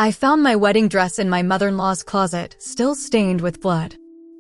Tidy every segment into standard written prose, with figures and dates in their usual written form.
I found my wedding dress in my mother-in-law's closet, still stained with blood.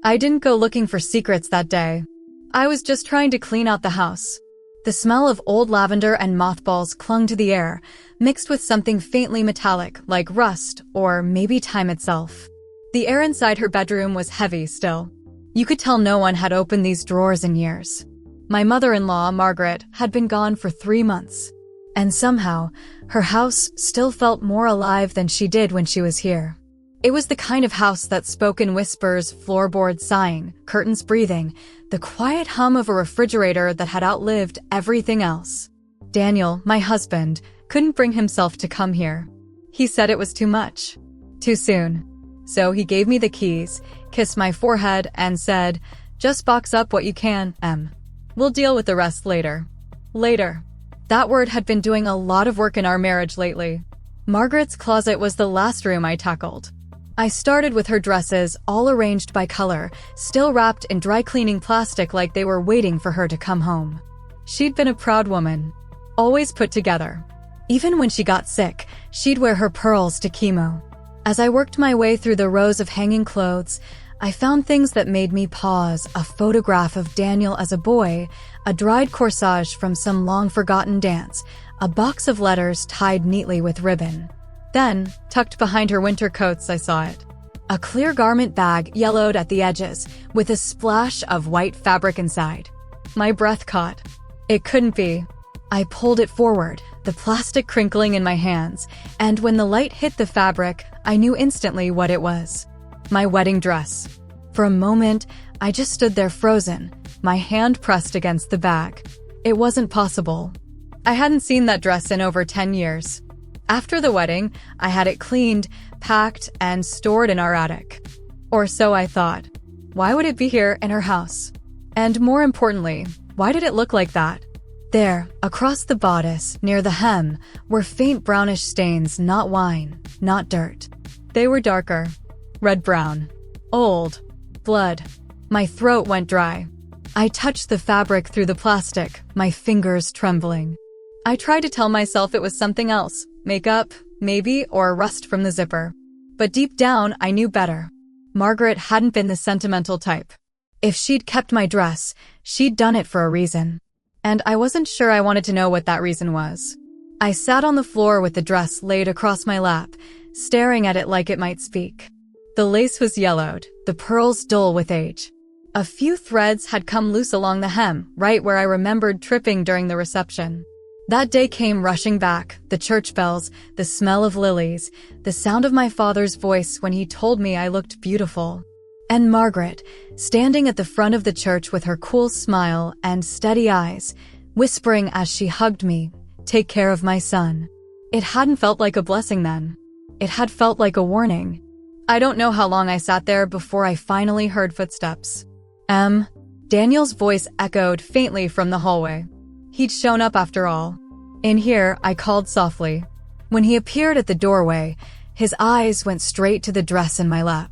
I didn't go looking for secrets that day. I was just trying to clean out the house. The smell of old lavender and mothballs clung to the air, mixed with something faintly metallic, like rust, or maybe time itself. The air inside her bedroom was heavy still. You could tell no one had opened these drawers in years. My mother-in-law, Margaret, had been gone for 3 months. And somehow, her house still felt more alive than she did when she was here. It was the kind of house that spoke in whispers, floorboards sighing, curtains breathing, the quiet hum of a refrigerator that had outlived everything else. Daniel, my husband, couldn't bring himself to come here. He said it was too much. Too soon. So he gave me the keys, kissed my forehead, and said, "Just box up what you can, Em. We'll deal with the rest later." Later. That word had been doing a lot of work in our marriage lately. Margaret's closet was the last room I tackled. I started with her dresses, all arranged by color, still wrapped in dry cleaning plastic like they were waiting for her to come home. She'd been a proud woman, always put together. Even when she got sick, she'd wear her pearls to chemo. As I worked my way through the rows of hanging clothes, I found things that made me pause: a photograph of Daniel as a boy, a dried corsage from some long-forgotten dance, a box of letters tied neatly with ribbon. Then, tucked behind her winter coats, I saw it. A clear garment bag, yellowed at the edges, with a splash of white fabric inside. My breath caught. It couldn't be. I pulled it forward, the plastic crinkling in my hands, and when the light hit the fabric, I knew instantly what it was. My wedding dress. For a moment, I just stood there frozen, my hand pressed against the bag. It wasn't possible. I hadn't seen that dress in over 10 years. After the wedding, I had it cleaned, packed, and stored in our attic. Or so I thought. Why would it be here in her house? And more importantly, why did it look like that? There, across the bodice, near the hem, were faint brownish stains, not wine, not dirt. They were darker. Red-brown. Old. Blood. My throat went dry. I touched the fabric through the plastic, my fingers trembling. I tried to tell myself it was something else. Makeup, maybe, or rust from the zipper. But deep down, I knew better. Margaret hadn't been the sentimental type. If she'd kept my dress, she'd done it for a reason. And I wasn't sure I wanted to know what that reason was. I sat on the floor with the dress laid across my lap, staring at it like it might speak. The lace was yellowed, the pearls dull with age. A few threads had come loose along the hem, right where I remembered tripping during the reception. That day came rushing back, the church bells, the smell of lilies, the sound of my father's voice when he told me I looked beautiful. And Margaret, standing at the front of the church with her cool smile and steady eyes, whispering as she hugged me, "Take care of my son." It hadn't felt like a blessing then. It had felt like a warning. I don't know how long I sat there before I finally heard footsteps. Daniel's voice echoed faintly from the hallway. He'd shown up after all. "In here," I called softly. When he appeared at the doorway, his eyes went straight to the dress in my lap.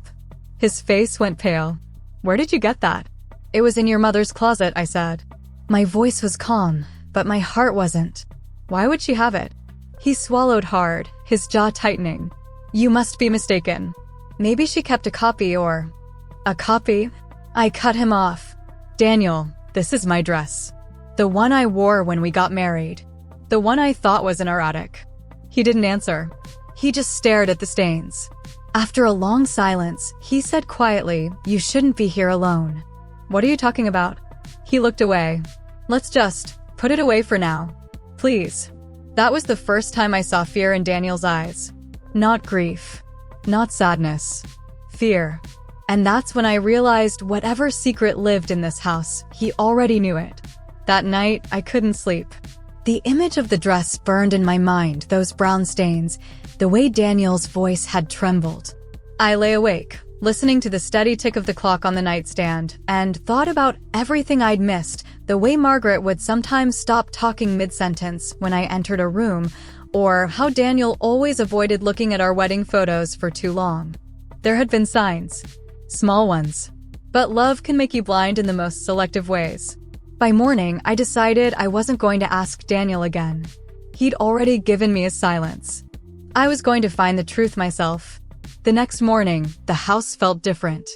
His face went pale. "Where did you get that?" "It was in your mother's closet," I said. My voice was calm, but my heart wasn't. "Why would she have it?" He swallowed hard, his jaw tightening. "You must be mistaken. Maybe she kept a copy or..." "A copy?" I cut him off. "Daniel, this is my dress. The one I wore when we got married. The one I thought was in our attic." He didn't answer. He just stared at the stains. After a long silence, he said quietly, "You shouldn't be here alone." "What are you talking about?" He looked away. "Let's just put it away for now. Please." That was the first time I saw fear in Daniel's eyes. Not grief. Not sadness. Fear. And that's when I realized whatever secret lived in this house, he already knew it. That night, I couldn't sleep. The image of the dress burned in my mind, those brown stains, the way Daniel's voice had trembled. I lay awake, listening to the steady tick of the clock on the nightstand, and thought about everything I'd missed, the way Margaret would sometimes stop talking mid-sentence when I entered a room, or how Daniel always avoided looking at our wedding photos for too long. There had been signs. Small ones. But love can make you blind in the most selective ways. By morning, I decided I wasn't going to ask Daniel again. He'd already given me his silence. I was going to find the truth myself. The next morning, the house felt different.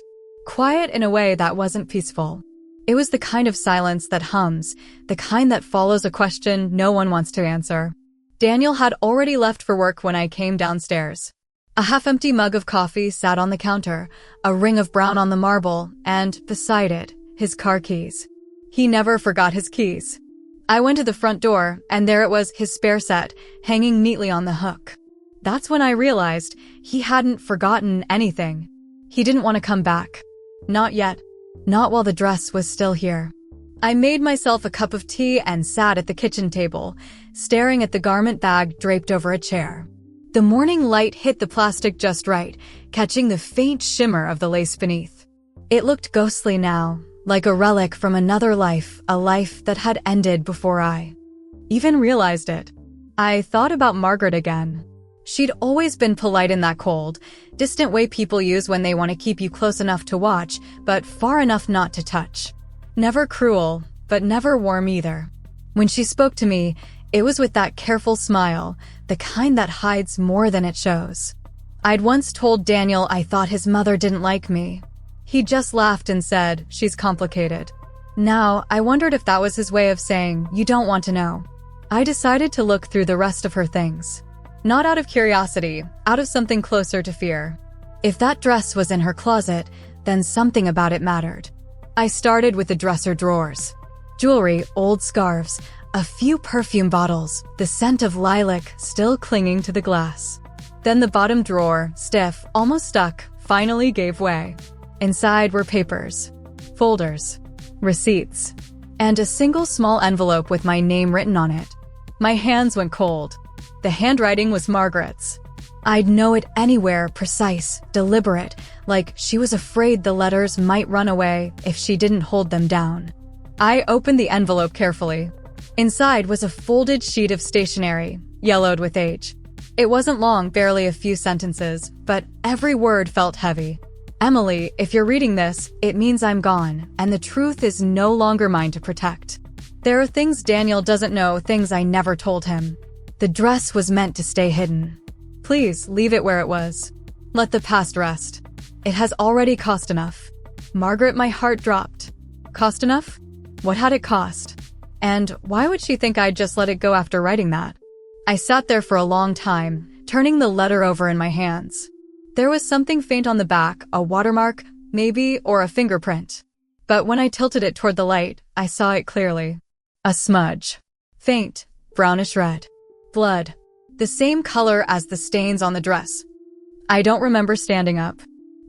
Quiet in a way that wasn't peaceful. It was the kind of silence that hums, the kind that follows a question no one wants to answer. Daniel had already left for work when I came downstairs. A half-empty mug of coffee sat on the counter, a ring of brown on the marble, and, beside it, his car keys. He never forgot his keys. I went to the front door, and there it was, his spare set, hanging neatly on the hook. That's when I realized he hadn't forgotten anything. He didn't want to come back. Not yet. Not while the dress was still here. I made myself a cup of tea and sat at the kitchen table, staring at the garment bag draped over a chair. The morning light hit the plastic just right, catching the faint shimmer of the lace beneath. It looked ghostly now, like a relic from another life, a life that had ended before I even realized it. I thought about Margaret again. She'd always been polite in that cold, distant way people use when they want to keep you close enough to watch, but far enough not to touch. Never cruel, but never warm either. When she spoke to me, it was with that careful smile, the kind that hides more than it shows. I'd once told Daniel I thought his mother didn't like me. He just laughed and said, "She's complicated." Now, I wondered if that was his way of saying, "You don't want to know." I decided to look through the rest of her things. Not out of curiosity, out of something closer to fear. If that dress was in her closet, then something about it mattered. I started with the dresser drawers. Jewelry, old scarves, a few perfume bottles, the scent of lilac still clinging to the glass. Then the bottom drawer, stiff, almost stuck, finally gave way. Inside were papers, folders, receipts, and a single small envelope with my name written on it. My hands went cold. The handwriting was Margaret's. I'd know it anywhere, precise, deliberate, like she was afraid the letters might run away if she didn't hold them down. I opened the envelope carefully. Inside was a folded sheet of stationery, yellowed with age. It wasn't long, barely a few sentences, but every word felt heavy. "Emily, if you're reading this, it means I'm gone, and the truth is no longer mine to protect. There are things Daniel doesn't know, things I never told him. The dress was meant to stay hidden. Please leave it where it was. Let the past rest. It has already cost enough." Margaret, my heart dropped. Cost enough? What had it cost? And why would she think I'd just let it go after writing that? I sat there for a long time, turning the letter over in my hands. There was something faint on the back, a watermark, maybe, or a fingerprint. But when I tilted it toward the light, I saw it clearly. A smudge. Faint, brownish red. Blood. The same color as the stains on the dress. I don't remember standing up.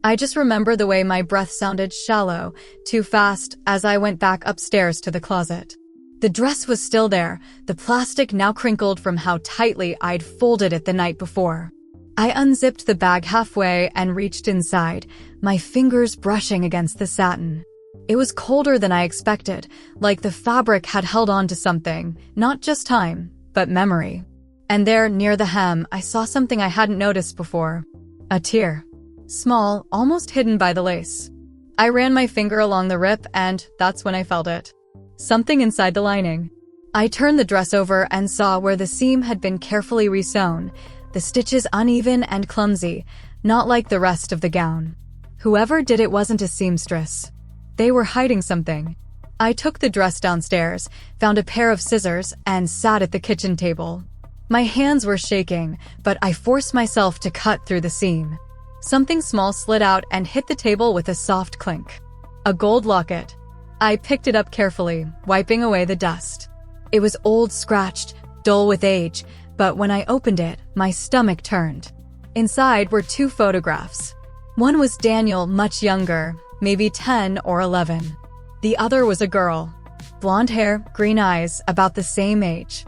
I just remember the way my breath sounded shallow, too fast, as I went back upstairs to the closet. The dress was still there, the plastic now crinkled from how tightly I'd folded it the night before. I unzipped the bag halfway and reached inside, my fingers brushing against the satin. It was colder than I expected, like the fabric had held on to something, not just time, but memory. And there, near the hem, I saw something I hadn't noticed before. A tear. Small, almost hidden by the lace. I ran my finger along the rip and that's when I felt it. Something inside the lining. I turned the dress over and saw where the seam had been carefully resewn, the stitches uneven and clumsy, not like the rest of the gown. Whoever did it wasn't a seamstress. They were hiding something. I took the dress downstairs, found a pair of scissors, and sat at the kitchen table. My hands were shaking, but I forced myself to cut through the seam. Something small slid out and hit the table with a soft clink. A gold locket. I picked it up carefully, wiping away the dust. It was old, scratched, dull with age, but when I opened it, my stomach turned. Inside were 2 photographs. One was Daniel, much younger, maybe 10 or 11. The other was a girl. Blonde hair, green eyes, about the same age.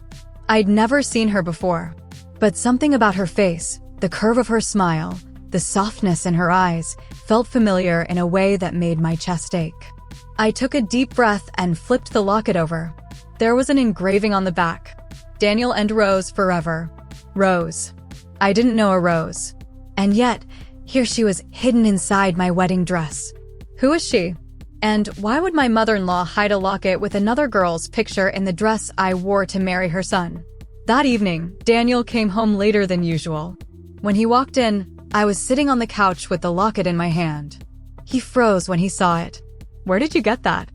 I'd never seen her before, but something about her face, the curve of her smile, the softness in her eyes, felt familiar in a way that made my chest ache. I took a deep breath and flipped the locket over. There was an engraving on the back. Daniel and Rose forever. Rose. I didn't know a Rose. And yet, here she was hidden inside my wedding dress. Who is she? And why would my mother-in-law hide a locket with another girl's picture in the dress I wore to marry her son? That evening, Daniel came home later than usual. When he walked in, I was sitting on the couch with the locket in my hand. He froze when he saw it. "Where did you get that?"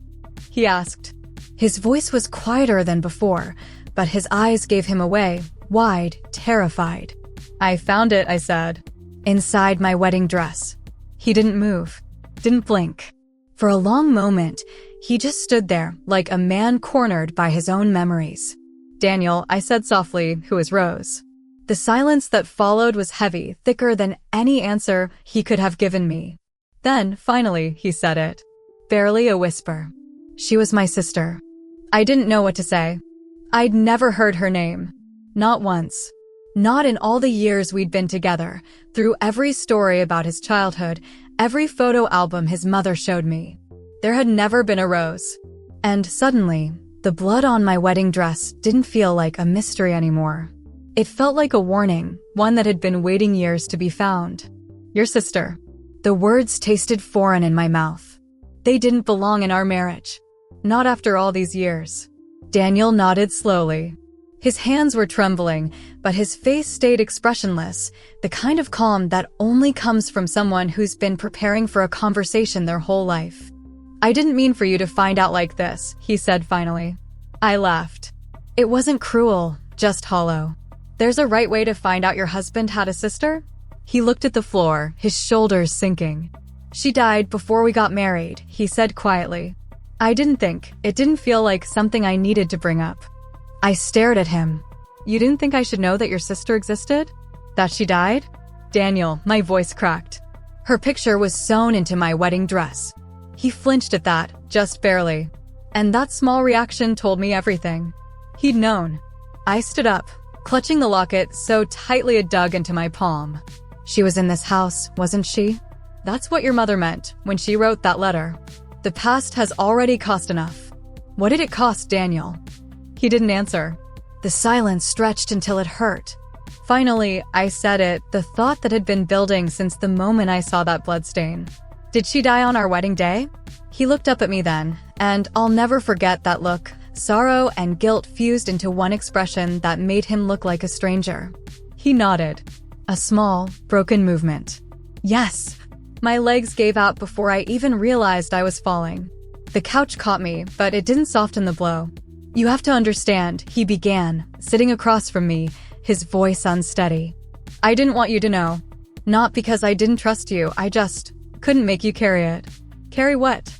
he asked. His voice was quieter than before, but his eyes gave him away, wide, terrified. "I found it," I said. "Inside my wedding dress." He didn't move, didn't blink. For a long moment, he just stood there like a man cornered by his own memories. "Daniel," I said softly, "who is Rose?" The silence that followed was heavy, thicker than any answer he could have given me. Then, finally, he said it. Barely a whisper. "She was my sister." I didn't know what to say. I'd never heard her name. Not once. Not in all the years we'd been together, through every story about his childhood, every photo album his mother showed me. There had never been a Rose. And suddenly, the blood on my wedding dress didn't feel like a mystery anymore. It felt like a warning, one that had been waiting years to be found. "Your sister." The words tasted foreign in my mouth. They didn't belong in our marriage. Not after all these years. Daniel nodded slowly. His hands were trembling, but his face stayed expressionless, the kind of calm that only comes from someone who's been preparing for a conversation their whole life. "I didn't mean for you to find out like this," he said finally. I laughed. It wasn't cruel, just hollow. "There's a right way to find out your husband had a sister?" He looked at the floor, his shoulders sinking. "She died before we got married," he said quietly. I didn't think. It didn't feel like something I needed to bring up. I stared at him. "You didn't think I should know that your sister existed? That she died?" "Daniel," my voice cracked. "Her picture was sewn into my wedding dress." He flinched at that, just barely. And that small reaction told me everything. He'd known. I stood up, clutching the locket so tightly it dug into my palm. "She was in this house, wasn't she?" That's what your mother meant when she wrote that letter. The past has already cost enough. What did it cost, Daniel? He didn't answer. The silence stretched until it hurt. Finally, I said it, the thought that had been building since the moment I saw that bloodstain. "Did she die on our wedding day?" He looked up at me then, and I'll never forget that look. Sorrow and guilt fused into one expression that made him look like a stranger. He nodded. A small, broken movement. "Yes." My legs gave out before I even realized I was falling. The couch caught me, but it didn't soften the blow. "You have to understand," he began, sitting across from me, his voice unsteady. "I didn't want you to know. Not because I didn't trust you, I just couldn't make you carry it." "Carry what?"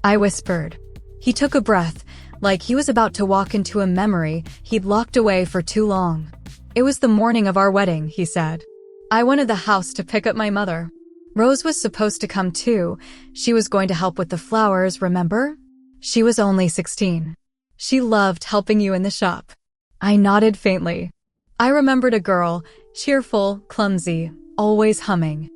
I whispered. He took a breath, like he was about to walk into a memory he'd locked away for too long. "It was the morning of our wedding," he said. "I went to the house to pick up my mother. Rose was supposed to come too. She was going to help with the flowers, remember? She was only 16. She loved helping you in the shop." I nodded faintly. I remembered a girl, cheerful, clumsy, always humming.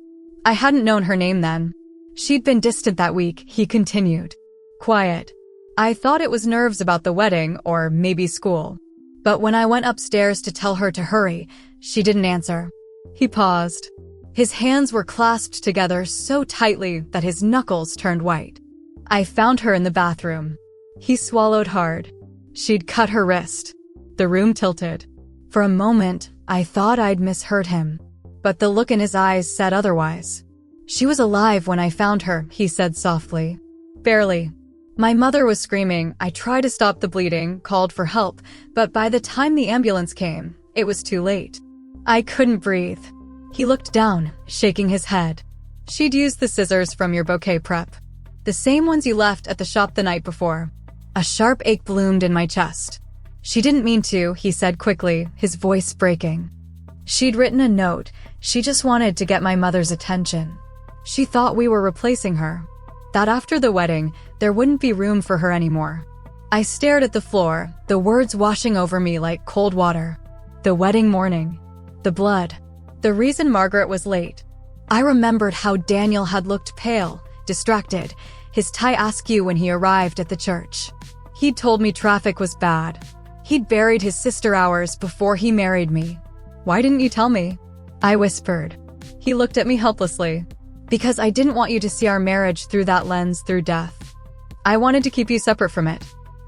I hadn't known her name then. She'd been distant that week, he continued. Quiet. I thought it was nerves about the wedding, or maybe school. But when I went upstairs to tell her to hurry, she didn't answer. He paused. His hands were clasped together so tightly that his knuckles turned white. "I found her in the bathroom." He swallowed hard. She'd cut her wrist. The room tilted. For a moment, I thought I'd misheard him. But the look in his eyes said otherwise. "She was alive when I found her," he said softly. "Barely. My mother was screaming. I tried to stop the bleeding, called for help, but by the time the ambulance came, it was too late. I couldn't breathe." He looked down, shaking his head. "She'd used the scissors from your bouquet prep. The same ones you left at the shop the night before." A sharp ache bloomed in my chest. "She didn't mean to," he said quickly, his voice breaking. "She'd written a note. She just wanted to get my mother's attention. She thought we were replacing her. That after the wedding, there wouldn't be room for her anymore." I stared at the floor, the words washing over me like cold water. The wedding morning. The blood. The reason Margaret was late. I remembered how Daniel had looked pale, distracted, his tie askew when he arrived at the church. He'd told me traffic was bad. He'd buried his sister hours before he married me. "Why didn't you tell me?" I whispered. He looked at me helplessly. "Because I didn't want you to see our marriage through that lens, through death. I wanted to keep you separate from it.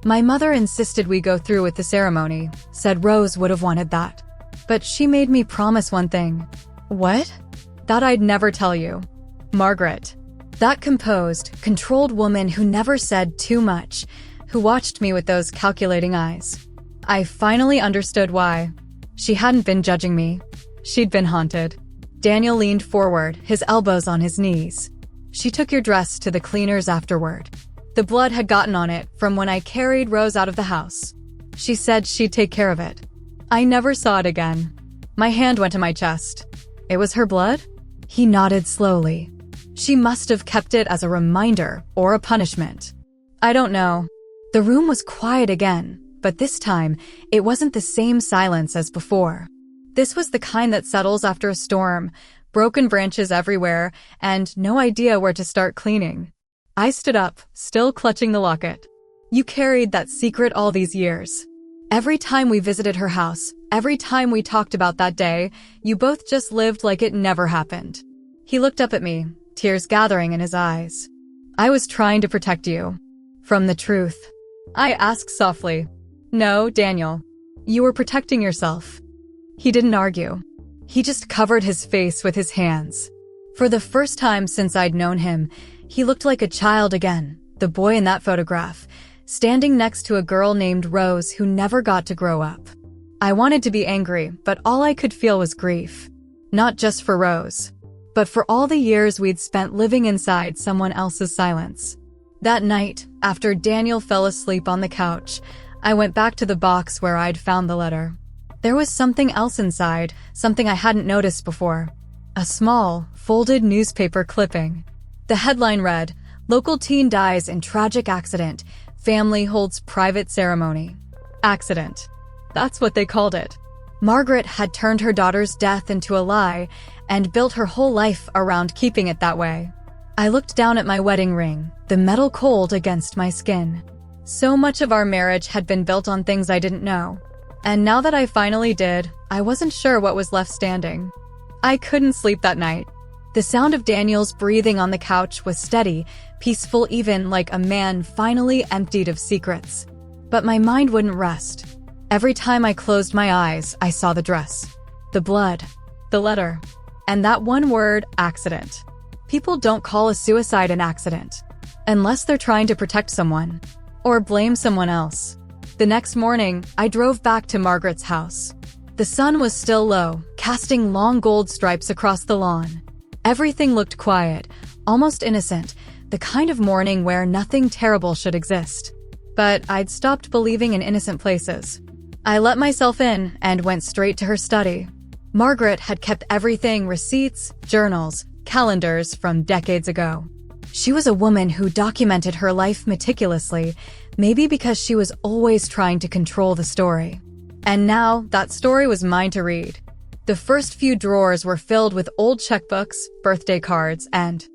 My mother insisted we go through with the ceremony, said Rose would have wanted that. But she made me promise one thing. What? That I'd never tell you. Margaret. That composed, controlled woman who never said too much, who watched me with those calculating eyes. I finally understood why. She hadn't been judging me. She'd been haunted. Daniel leaned forward, his elbows on his knees. She took your dress to the cleaners afterward. The blood had gotten on it from when I carried Rose out of the house. She said she'd take care of it. I never saw it again. My hand went to my chest. It was her blood? He nodded slowly. She must have kept it as a reminder or a punishment. I don't know. The room was quiet again, but this time, it wasn't the same silence as before. This was the kind that settles after a storm, broken branches everywhere, and no idea where to start cleaning. I stood up, still clutching the locket. You carried that secret all these years. Every time we visited her house, every time we talked about that day, you both just lived like it never happened. He looked up at me, tears gathering in his eyes. I was trying to protect you. From the truth. I asked softly. No, Daniel. You were protecting yourself. He didn't argue. He just covered his face with his hands. For the first time since I'd known him, he looked like a child again, the boy in that photograph, standing next to a girl named Rose who never got to grow up. I wanted to be angry, but all I could feel was grief. Not just for Rose, but for all the years we'd spent living inside someone else's silence. That night, after Daniel fell asleep on the couch, I went back to the box where I'd found the letter. There was something else inside, something I hadn't noticed before. A small, folded newspaper clipping. The headline read, "Local teen dies in tragic accident. Family holds private ceremony." Accident. That's what they called it. Margaret had turned her daughter's death into a lie and built her whole life around keeping it that way. I looked down at my wedding ring, the metal cold against my skin. So much of our marriage had been built on things I didn't know. And now that I finally did, I wasn't sure what was left standing. I couldn't sleep that night. The sound of Daniel's breathing on the couch was steady, peaceful, even like a man finally emptied of secrets. But my mind wouldn't rest. Every time I closed my eyes, I saw the dress, the blood, the letter, and that one word, accident. People don't call a suicide an accident, unless they're trying to protect someone, or blame someone else. The next morning, I drove back to Margaret's house. The sun was still low, casting long gold stripes across the lawn. Everything looked quiet, almost innocent, the kind of morning where nothing terrible should exist. But I'd stopped believing in innocent places. I let myself in and went straight to her study. Margaret had kept everything, receipts, journals, calendars from decades ago. She was a woman who documented her life meticulously, maybe because she was always trying to control the story. And now, that story was mine to read. The first few drawers were filled with old checkbooks, birthday cards, and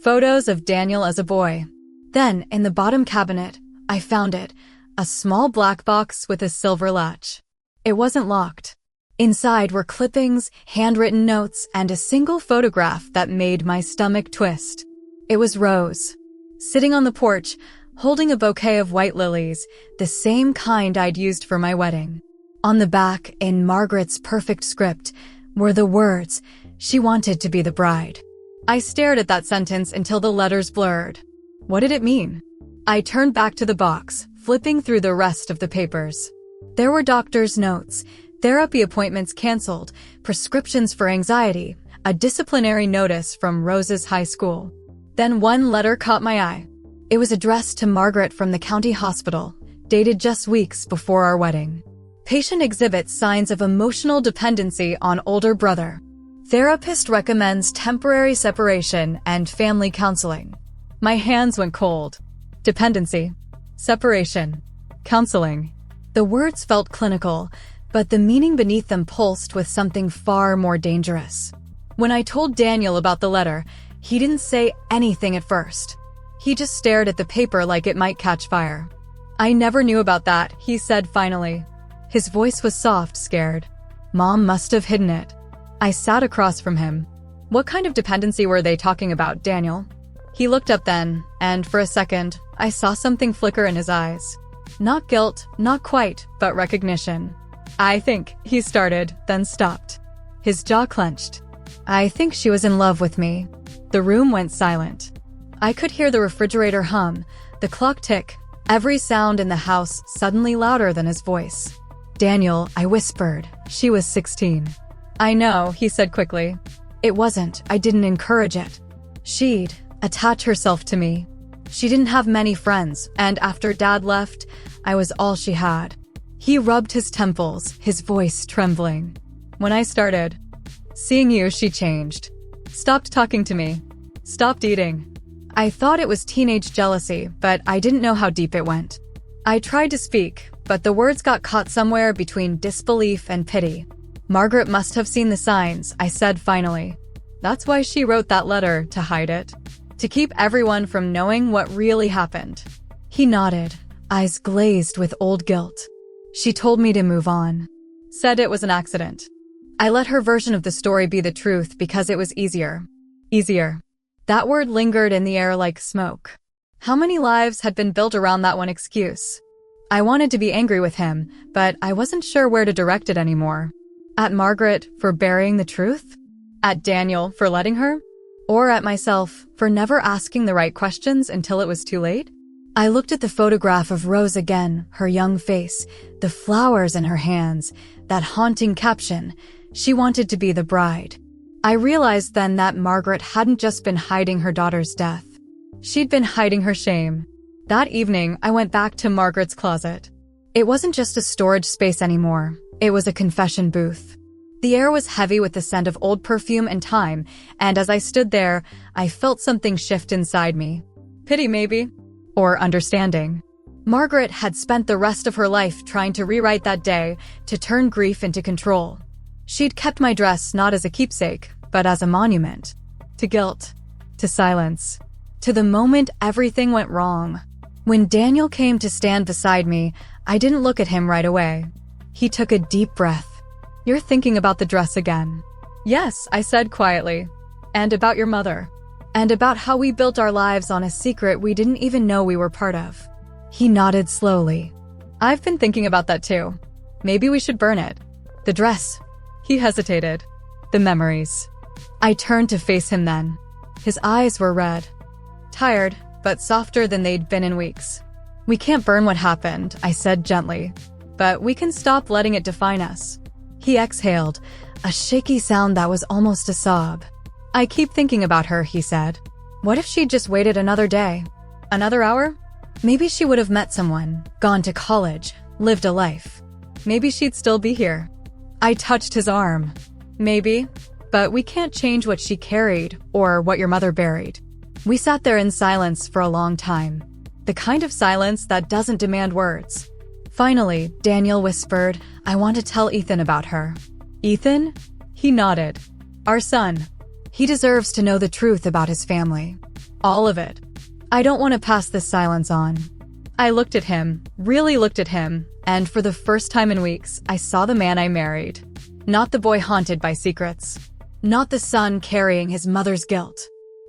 photos of Daniel as a boy. Then, in the bottom cabinet, I found it, a small black box with a silver latch. It wasn't locked. Inside were clippings, handwritten notes, and a single photograph that made my stomach twist. It was Rose, sitting on the porch, holding a bouquet of white lilies, the same kind I'd used for my wedding. On the back, in Margaret's perfect script, were the words, "She wanted to be the bride." I stared at that sentence until the letters blurred. What did it mean? I turned back to the box, flipping through the rest of the papers. There were doctor's notes, therapy appointments canceled, prescriptions for anxiety, a disciplinary notice from Rose's high school. Then one letter caught my eye. It was addressed to Margaret from the county hospital, dated just weeks before our wedding. Patient exhibits signs of emotional dependency on older brother. Therapist recommends temporary separation and family counseling. My hands went cold. Dependency, separation, counseling. The words felt clinical, but the meaning beneath them pulsed with something far more dangerous. When I told Daniel about the letter, he didn't say anything at first. He just stared at the paper like it might catch fire. "I never knew about that," he said finally. His voice was soft, scared. "Mom must have hidden it." I sat across from him. "What kind of dependency were they talking about, Daniel?" He looked up then, and for a second, I saw something flicker in his eyes. Not guilt, not quite, but recognition. I think, he started, then stopped. His jaw clenched. I think she was in love with me. The room went silent. I could hear the refrigerator hum, the clock tick, every sound in the house suddenly louder than his voice. Daniel, I whispered. She was 16. I know, he said quickly. It wasn't, I didn't encourage it. She'd attach herself to me. She didn't have many friends, and after Dad left, I was all she had. He rubbed his temples, his voice trembling. When I started seeing you, she changed. Stopped talking to me. Stopped eating. I thought it was teenage jealousy, but I didn't know how deep it went. I tried to speak, but the words got caught somewhere between disbelief and pity. Margaret must have seen the signs, I said finally. That's why she wrote that letter, to hide it. To keep everyone from knowing what really happened. He nodded, eyes glazed with old guilt. She told me to move on. Said it was an accident. I let her version of the story be the truth because it was easier. Easier. That word lingered in the air like smoke. How many lives had been built around that one excuse? I wanted to be angry with him, but I wasn't sure where to direct it anymore. At Margaret for burying the truth? At Daniel for letting her? Or at myself for never asking the right questions until it was too late? I looked at the photograph of Rose again, her young face, the flowers in her hands, that haunting caption, she wanted to be the bride. I realized then that Margaret hadn't just been hiding her daughter's death. She'd been hiding her shame. That evening, I went back to Margaret's closet. It wasn't just a storage space anymore. It was a confession booth. The air was heavy with the scent of old perfume and time, and as I stood there, I felt something shift inside me. Pity, maybe? Or understanding. Margaret had spent the rest of her life trying to rewrite that day, to turn grief into control. She'd kept my dress not as a keepsake, but as a monument. To guilt. To silence. To the moment everything went wrong. When Daniel came to stand beside me, I didn't look at him right away. He took a deep breath. You're thinking about the dress again. Yes, I said quietly. And about your mother. And about how we built our lives on a secret we didn't even know we were part of. He nodded slowly. I've been thinking about that too. Maybe we should burn it. The dress. He hesitated. The memories. I turned to face him then. His eyes were red. Tired, but softer than they'd been in weeks. We can't burn what happened, I said gently. But we can stop letting it define us. He exhaled, a shaky sound that was almost a sob. I keep thinking about her, he said. What if she'd just waited another day? Another hour? Maybe she would have met someone, gone to college, lived a life. Maybe she'd still be here. I touched his arm. Maybe, but we can't change what she carried or what your mother buried. We sat there in silence for a long time. The kind of silence that doesn't demand words. Finally, Daniel whispered, I want to tell Ethan about her. Ethan? He nodded. Our son. He deserves to know the truth about his family. All of it. I don't want to pass this silence on. I looked at him, really looked at him, and for the first time in weeks, I saw the man I married. Not the boy haunted by secrets. Not the son carrying his mother's guilt.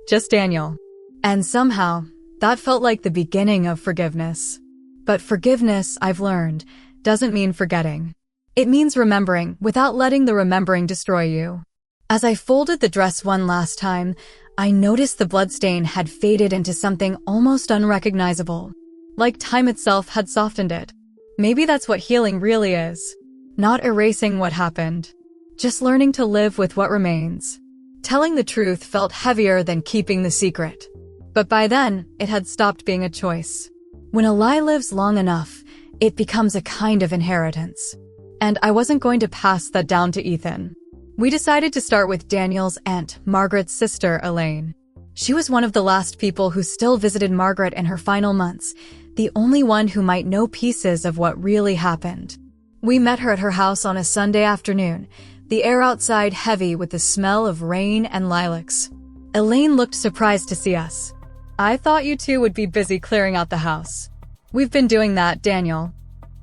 Just Daniel. And somehow, that felt like the beginning of forgiveness. But forgiveness, I've learned, doesn't mean forgetting. It means remembering without letting the remembering destroy you. As I folded the dress one last time, I noticed the bloodstain had faded into something almost unrecognizable. Like time itself had softened it. Maybe that's what healing really is. Not erasing what happened. Just learning to live with what remains. Telling the truth felt heavier than keeping the secret. But by then, it had stopped being a choice. When a lie lives long enough, it becomes a kind of inheritance. And I wasn't going to pass that down to Ethan. We decided to start with Daniel's aunt, Margaret's sister, Elaine. She was one of the last people who still visited Margaret in her final months, the only one who might know pieces of what really happened. We met her at her house on a Sunday afternoon, the air outside heavy with the smell of rain and lilacs. Elaine looked surprised to see us. I thought you two would be busy clearing out the house. We've been doing that, Daniel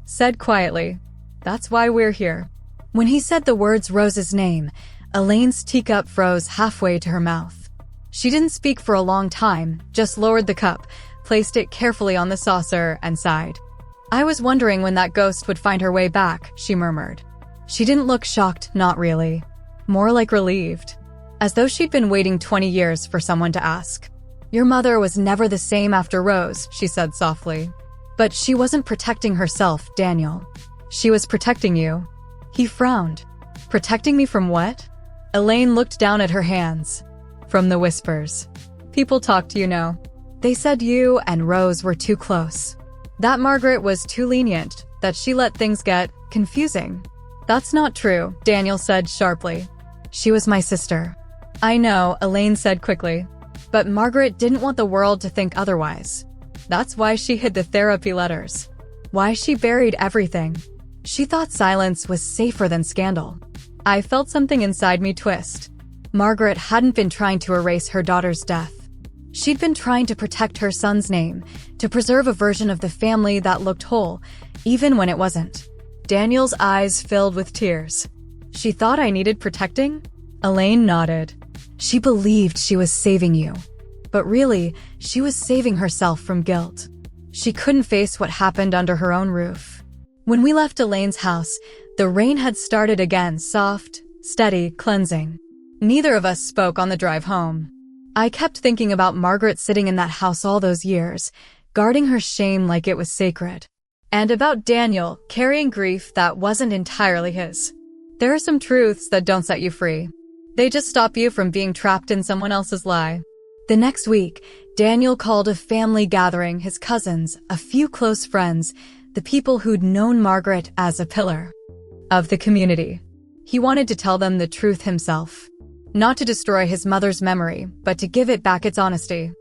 said quietly. That's why we're here. When he said the words Rose's name, Elaine's teacup froze halfway to her mouth. She didn't speak for a long time, just lowered the cup, placed it carefully on the saucer, and sighed. I was wondering when that ghost would find her way back, she murmured. She didn't look shocked, not really. More like relieved. As though she'd been waiting 20 years for someone to ask. Your mother was never the same after Rose, she said softly. But she wasn't protecting herself, Daniel. She was protecting you. He frowned. Protecting me from what? Elaine looked down at her hands. From the whispers. People talked, you know. They said you and Rose were too close. That Margaret was too lenient, that she let things get confusing. That's not true, Daniel said sharply. She was my sister. I know, Elaine said quickly. But Margaret didn't want the world to think otherwise. That's why she hid the therapy letters. Why she buried everything. She thought silence was safer than scandal. I felt something inside me twist. Margaret hadn't been trying to erase her daughter's death. She'd been trying to protect her son's name, to preserve a version of the family that looked whole, even when it wasn't. Daniel's eyes filled with tears. She thought I needed protecting? Elaine nodded. She believed she was saving you. But really, she was saving herself from guilt. She couldn't face what happened under her own roof. When we left Elaine's house, the rain had started again, soft, steady, cleansing. Neither of us spoke on the drive home. I kept thinking about Margaret sitting in that house all those years, guarding her shame like it was sacred. And about Daniel carrying grief that wasn't entirely his. There are some truths that don't set you free. They just stop you from being trapped in someone else's lie. The next week, Daniel called a family gathering, his cousins, a few close friends, the people who'd known Margaret as a pillar of the community. He wanted to tell them the truth himself. Not to destroy his mother's memory, but to give it back its honesty.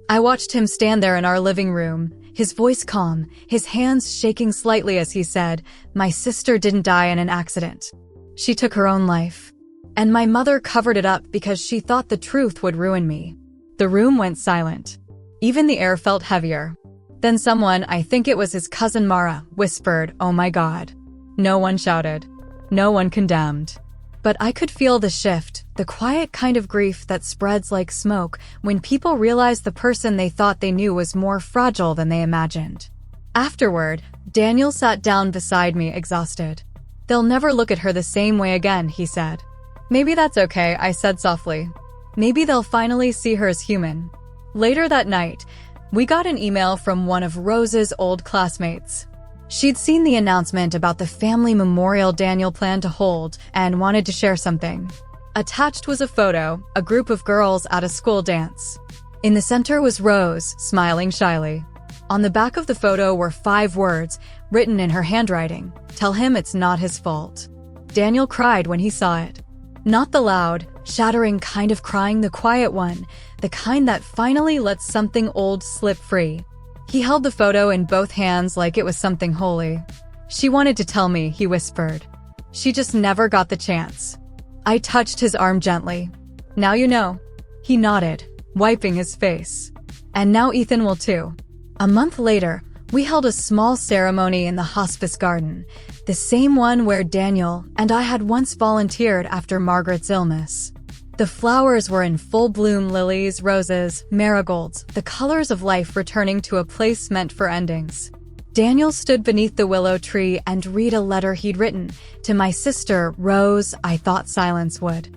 I watched him stand there in our living room, his voice calm, his hands shaking slightly as he said, "My sister didn't die in an accident. She took her own life. And my mother covered it up because she thought the truth would ruin me." The room went silent. Even the air felt heavier. Then someone, I think it was his cousin Mara, whispered, "Oh my God." No one shouted. No one condemned. But I could feel the shift, the quiet kind of grief that spreads like smoke when people realize the person they thought they knew was more fragile than they imagined. Afterward, Daniel sat down beside me, exhausted. "They'll never look at her the same way again," he said. "Maybe that's okay," I said softly. "Maybe they'll finally see her as human." Later that night, we got an email from one of Rose's old classmates. She'd seen the announcement about the family memorial Daniel planned to hold and wanted to share something. Attached was a photo, a group of girls at a school dance. In the center was Rose, smiling shyly. On the back of the photo were 5 words, written in her handwriting. "Tell him it's not his fault." Daniel cried when he saw it. Not the loud, shattering kind of crying, the quiet one, the kind that finally lets something old slip free. He held the photo in both hands like it was something holy. "She wanted to tell me," he whispered. "She just never got the chance." I touched his arm gently. "Now you know." He nodded, wiping his face. "And now Ethan will too." A month later, we held a small ceremony in the hospice garden, the same one where Daniel and I had once volunteered after Margaret's illness. The flowers were in full bloom, lilies, roses, marigolds, the colors of life returning to a place meant for endings. Daniel stood beneath the willow tree and read a letter he'd written. "To my sister, Rose, I thought silence would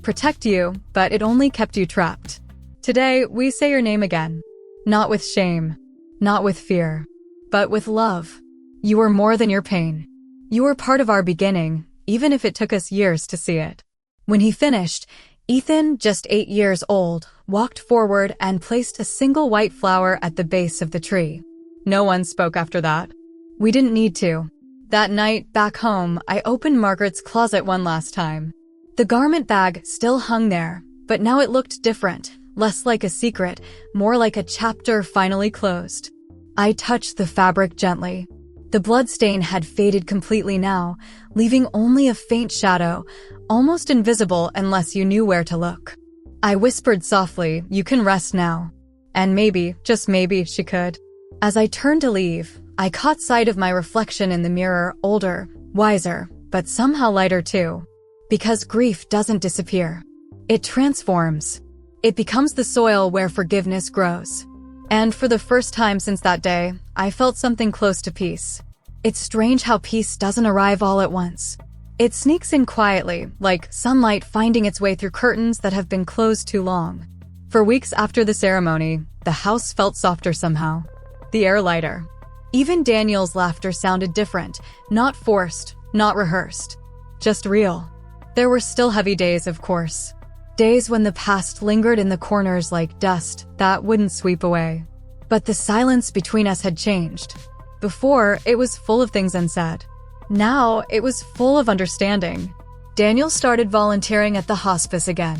protect you, but it only kept you trapped. Today, we say your name again. Not with shame, not with fear, but with love. You were more than your pain. You were part of our beginning, even if it took us years to see it." When he finished, Ethan, just 8 years old, walked forward and placed a single white flower at the base of the tree. No one spoke after that. We didn't need to. That night, back home, I opened Margaret's closet one last time. The garment bag still hung there, but now it looked different, less like a secret, more like a chapter finally closed. I touched the fabric gently. The bloodstain had faded completely now, leaving only a faint shadow, almost invisible unless you knew where to look. I whispered softly, "You can rest now." And maybe, just maybe, she could. As I turned to leave, I caught sight of my reflection in the mirror, older, wiser, but somehow lighter too. Because grief doesn't disappear. It transforms. It becomes the soil where forgiveness grows. And for the first time since that day, I felt something close to peace. It's strange how peace doesn't arrive all at once. It sneaks in quietly, like sunlight finding its way through curtains that have been closed too long. For weeks after the ceremony, the house felt softer somehow. The air lighter. Even Daniel's laughter sounded different, not forced, not rehearsed. Just real. There were still heavy days, of course. Days when the past lingered in the corners like dust that wouldn't sweep away. But the silence between us had changed. Before, it was full of things unsaid. Now, it was full of understanding. Daniel started volunteering at the hospice again.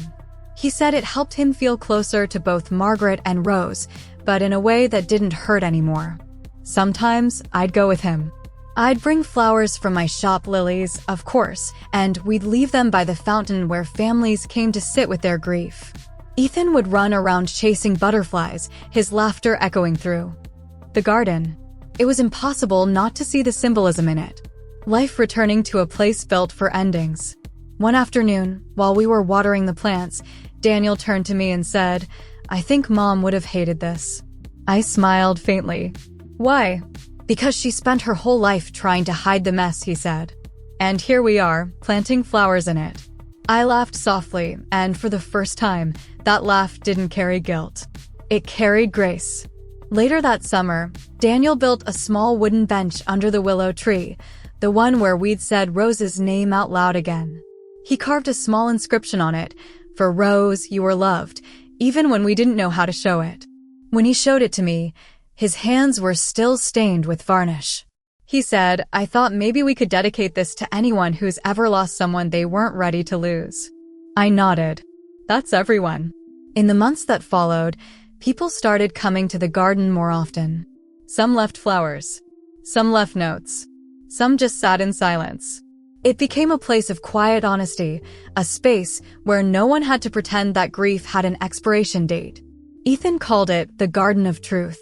He said it helped him feel closer to both Margaret and Rose, but in a way that didn't hurt anymore. Sometimes, I'd go with him. I'd bring flowers from my shop lilies, of course, and we'd leave them by the fountain where families came to sit with their grief. Ethan would run around chasing butterflies, his laughter echoing through. The garden. It was impossible not to see the symbolism in it. Life returning to a place built for endings. One afternoon, while we were watering the plants, Daniel turned to me and said, "I think Mom would have hated this." I smiled faintly. "Why?" "Because she spent her whole life trying to hide the mess," he said. "And here we are, planting flowers in it." I laughed softly, and for the first time, that laugh didn't carry guilt. It carried grace. Later that summer, Daniel built a small wooden bench under the willow tree, the one where we'd said Rose's name out loud again. He carved a small inscription on it, "For Rose, you were loved," even when we didn't know how to show it. When he showed it to me, his hands were still stained with varnish. He said, "I thought maybe we could dedicate this to anyone who's ever lost someone they weren't ready to lose." I nodded. That's everyone. In the months that followed, people started coming to the garden more often. Some left flowers. Some left notes. Some just sat in silence. It became a place of quiet honesty, a space where no one had to pretend that grief had an expiration date. Ethan called it the Garden of Truth.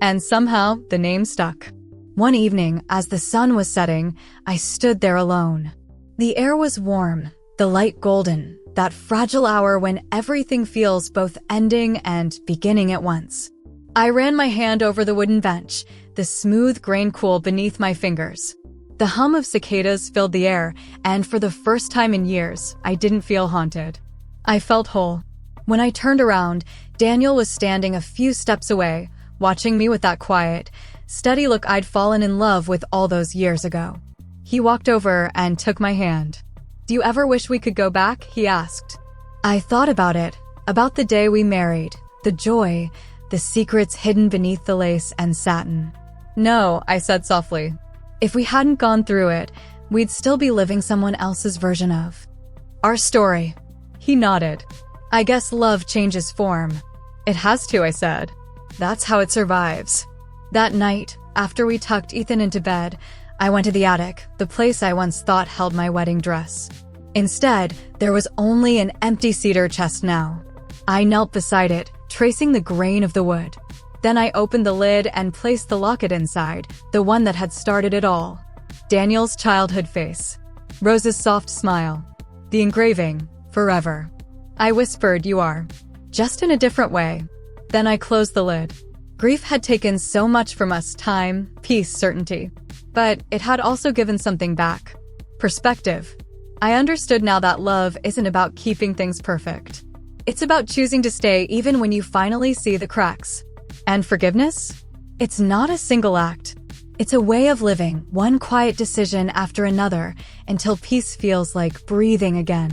And somehow, the name stuck. One evening, as the sun was setting, I stood there alone. The air was warm, the light golden, that fragile hour when everything feels both ending and beginning at once. I ran my hand over the wooden bench, the smooth grain cool beneath my fingers. The hum of cicadas filled the air, and for the first time in years, I didn't feel haunted. I felt whole. When I turned around, Daniel was standing a few steps away, watching me with that quiet, steady look I'd fallen in love with all those years ago. He walked over and took my hand. "Do you ever wish we could go back?" he asked. I thought about it, about the day we married, the joy, the secrets hidden beneath the lace and satin. "No," I said softly. "If we hadn't gone through it, we'd still be living someone else's version of our story." He nodded. "I guess love changes form." "It has to," I said. "That's how it survives." That night, after we tucked Ethan into bed, I went to the attic, the place I once thought held my wedding dress. Instead, there was only an empty cedar chest now. I knelt beside it, tracing the grain of the wood. Then I opened the lid and placed the locket inside, the one that had started it all. Daniel's childhood face. Rose's soft smile. The engraving, "Forever." I whispered, "You are." Just in a different way. Then I closed the lid. Grief had taken so much from us: time, peace, certainty. But it had also given something back. Perspective. I understood now that love isn't about keeping things perfect. It's about choosing to stay even when you finally see the cracks. And forgiveness? It's not a single act. It's a way of living, one quiet decision after another, until peace feels like breathing again.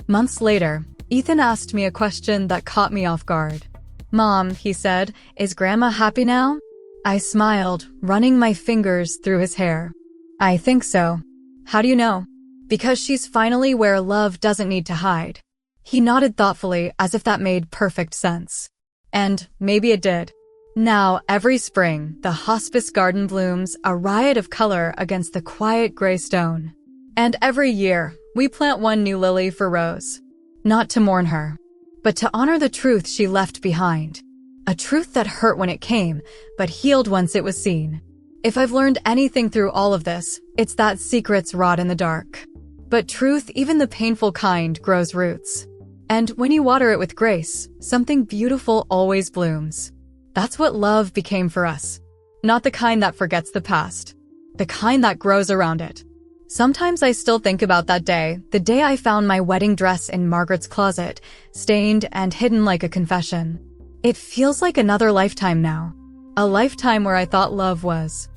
Months later, Ethan asked me a question that caught me off guard. "Mom," he said, "is Grandma happy now?" I smiled, running my fingers through his hair. "I think so." "How do you know?" "Because she's finally where love doesn't need to hide." He nodded thoughtfully, as if that made perfect sense. And maybe it did. Now, every spring, the hospice garden blooms, a riot of color against the quiet gray stone. And every year, we plant one new lily for Rose. Not to mourn her, but to honor the truth she left behind. A truth that hurt when it came, but healed once it was seen. If I've learned anything through all of this, it's that secrets rot in the dark. But truth, even the painful kind, grows roots. And when you water it with grace, something beautiful always blooms. That's what love became for us. Not the kind that forgets the past. The kind that grows around it. Sometimes I still think about that day, the day I found my wedding dress in Margaret's closet, stained and hidden like a confession. It feels like another lifetime now. A lifetime where I thought love was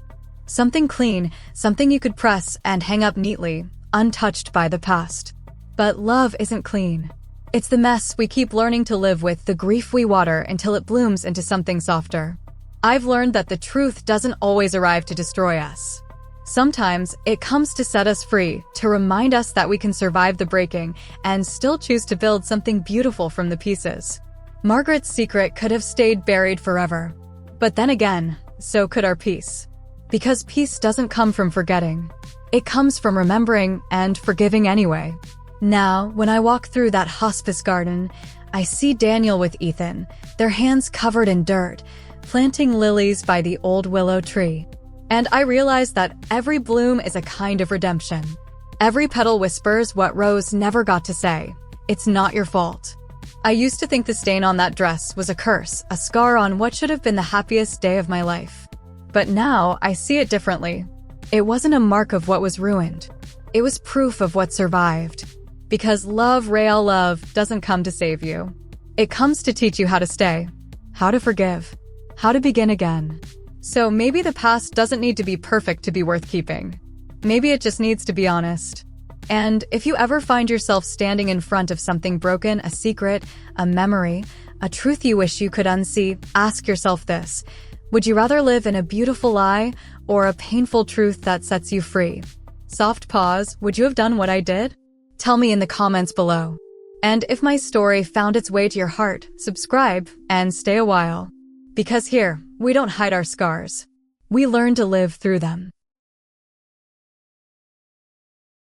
something clean, something you could press and hang up neatly, untouched by the past. But love isn't clean. It's the mess we keep learning to live with, the grief we water until it blooms into something softer. I've learned that the truth doesn't always arrive to destroy us. Sometimes it comes to set us free, to remind us that we can survive the breaking and still choose to build something beautiful from the pieces. Margaret's secret could have stayed buried forever. But then again, so could our peace. Because peace doesn't come from forgetting. It comes from remembering and forgiving anyway. Now, when I walk through that hospice garden, I see Daniel with Ethan, their hands covered in dirt, planting lilies by the old willow tree. And I realize that every bloom is a kind of redemption. Every petal whispers what Rose never got to say. It's not your fault. I used to think the stain on that dress was a curse, a scar on what should have been the happiest day of my life. But now I see it differently. It wasn't a mark of what was ruined. It was proof of what survived. Because love, real love, doesn't come to save you. It comes to teach you how to stay, how to forgive, how to begin again. So maybe the past doesn't need to be perfect to be worth keeping. Maybe it just needs to be honest. And if you ever find yourself standing in front of something broken, a secret, a memory, a truth you wish you could unsee, ask yourself this. Would you rather live in a beautiful lie or a painful truth that sets you free? Soft pause, would you have done what I did? Tell me in the comments below. And if my story found its way to your heart, subscribe and stay a while. Because here, we don't hide our scars. We learn to live through them.